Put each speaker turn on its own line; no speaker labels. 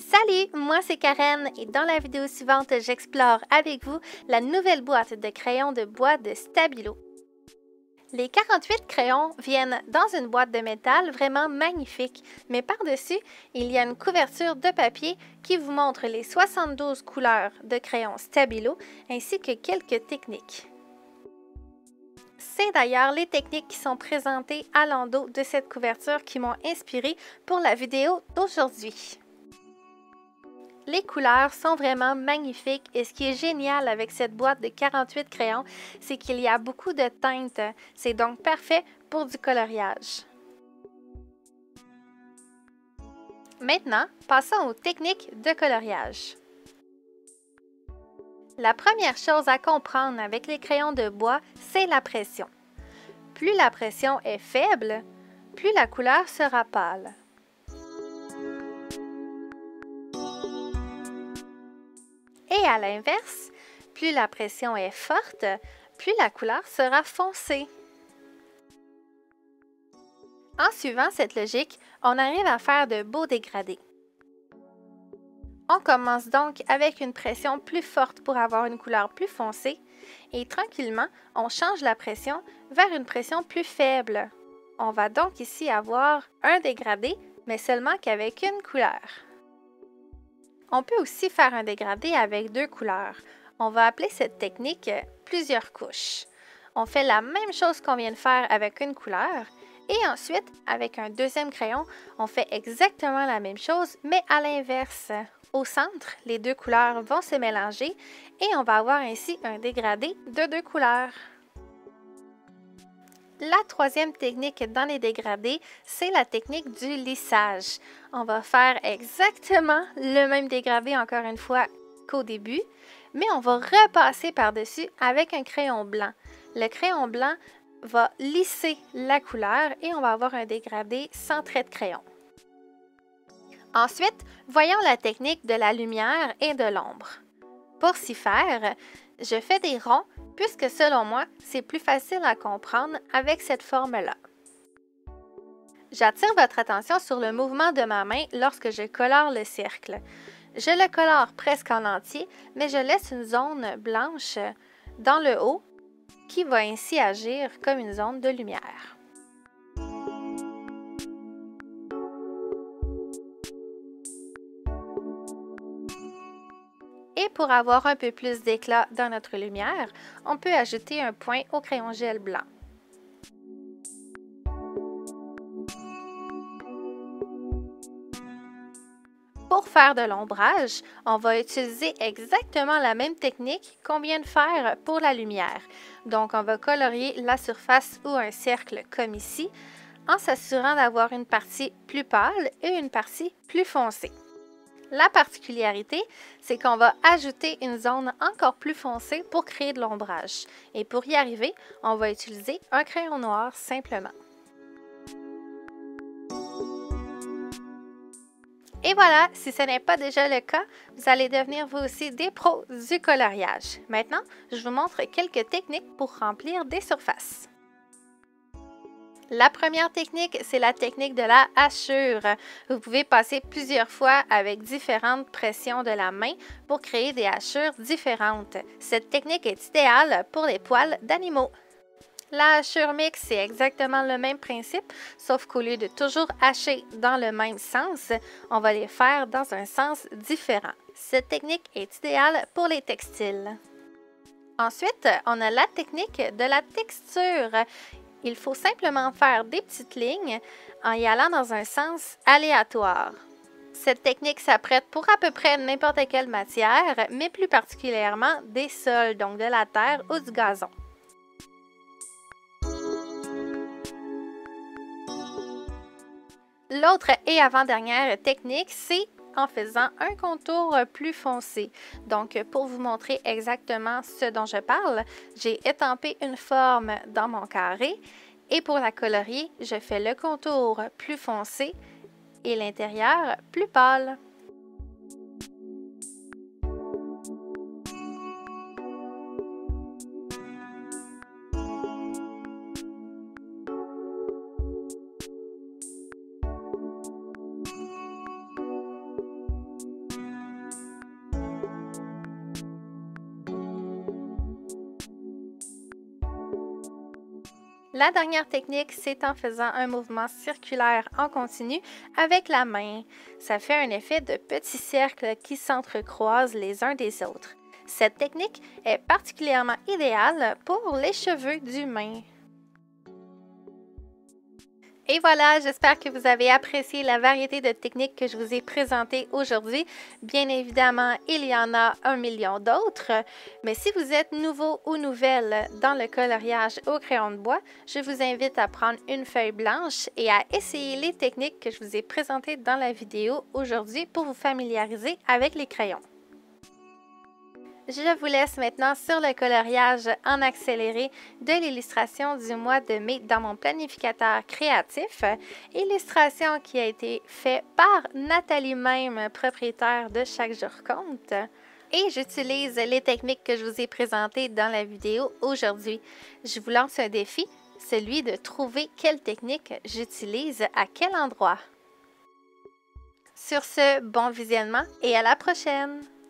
Salut, moi c'est Karen et dans la vidéo suivante, j'explore avec vous la nouvelle boîte de crayons de bois de Stabilo. Les 48 crayons viennent dans une boîte de métal vraiment magnifique, mais par-dessus, il y a une couverture de papier qui vous montre les 72 couleurs de crayons Stabilo ainsi que quelques techniques. C'est d'ailleurs les techniques qui sont présentées à l'endos de cette couverture qui m'ont inspiré pour la vidéo d'aujourd'hui. Les couleurs sont vraiment magnifiques et ce qui est génial avec cette boîte de 48 crayons, c'est qu'il y a beaucoup de teintes. C'est donc parfait pour du coloriage. Maintenant, passons aux techniques de coloriage. La première chose à comprendre avec les crayons de bois, c'est la pression. Plus la pression est faible, plus la couleur sera pâle. Et à l'inverse, plus la pression est forte, plus la couleur sera foncée. En suivant cette logique, on arrive à faire de beaux dégradés. On commence donc avec une pression plus forte pour avoir une couleur plus foncée et tranquillement, on change la pression vers une pression plus faible. On va donc ici avoir un dégradé, mais seulement qu'avec une couleur. On peut aussi faire un dégradé avec deux couleurs. On va appeler cette technique plusieurs couches. On fait la même chose qu'on vient de faire avec une couleur et ensuite, avec un deuxième crayon, on fait exactement la même chose mais à l'inverse. Au centre, les deux couleurs vont se mélanger et on va avoir ainsi un dégradé de deux couleurs. La troisième technique dans les dégradés, c'est la technique du lissage. On va faire exactement le même dégradé encore une fois qu'au début, mais on va repasser par-dessus avec un crayon blanc. Le crayon blanc va lisser la couleur et on va avoir un dégradé sans trait de crayon. Ensuite, voyons la technique de la lumière et de l'ombre. Pour s'y faire, je fais des ronds puisque selon moi, c'est plus facile à comprendre avec cette forme-là. J'attire votre attention sur le mouvement de ma main lorsque je colore le cercle. Je le colore presque en entier, mais je laisse une zone blanche dans le haut qui va ainsi agir comme une zone de lumière. Et pour avoir un peu plus d'éclat dans notre lumière, on peut ajouter un point au crayon gel blanc. Pour faire de l'ombrage, on va utiliser exactement la même technique qu'on vient de faire pour la lumière. Donc, on va colorier la surface ou un cercle comme ici, en s'assurant d'avoir une partie plus pâle et une partie plus foncée. La particularité, c'est qu'on va ajouter une zone encore plus foncée pour créer de l'ombrage. Et pour y arriver, on va utiliser un crayon noir simplement. Et voilà, si ce n'est pas déjà le cas, vous allez devenir vous aussi des pros du coloriage. Maintenant, je vous montre quelques techniques pour remplir des surfaces. La première technique, c'est la technique de la hachure. Vous pouvez passer plusieurs fois avec différentes pressions de la main pour créer des hachures différentes. Cette technique est idéale pour les poils d'animaux. La hachure mixte, c'est exactement le même principe, sauf qu'au lieu de toujours hacher dans le même sens, on va les faire dans un sens différent. Cette technique est idéale pour les textiles. Ensuite, on a la technique de la texture. Il faut simplement faire des petites lignes en y allant dans un sens aléatoire. Cette technique s'apprête pour à peu près n'importe quelle matière, mais plus particulièrement des sols, donc de la terre ou du gazon. L'autre et avant-dernière technique, c'est en faisant un contour plus foncé. Donc, pour vous montrer exactement ce dont je parle, j'ai étampé une forme dans mon carré et pour la colorier, je fais le contour plus foncé et l'intérieur plus pâle. La dernière technique, c'est en faisant un mouvement circulaire en continu avec la main. Ça fait un effet de petits cercles qui s'entrecroisent les uns des autres. Cette technique est particulièrement idéale pour les cheveux d'humain. Et voilà, j'espère que vous avez apprécié la variété de techniques que je vous ai présentées aujourd'hui. Bien évidemment, il y en a 1 million d'autres, mais si vous êtes nouveau ou nouvelle dans le coloriage au crayon de bois, je vous invite à prendre une feuille blanche et à essayer les techniques que je vous ai présentées dans la vidéo aujourd'hui pour vous familiariser avec les crayons. Je vous laisse maintenant sur le coloriage en accéléré de l'illustration du mois de mai dans mon planificateur créatif. Illustration qui a été faite par Nathalie même, propriétaire de Chaque Jour Compte. Et j'utilise les techniques que je vous ai présentées dans la vidéo aujourd'hui. Je vous lance un défi, celui de trouver quelle technique j'utilise à quel endroit. Sur ce, bon visionnement et à la prochaine!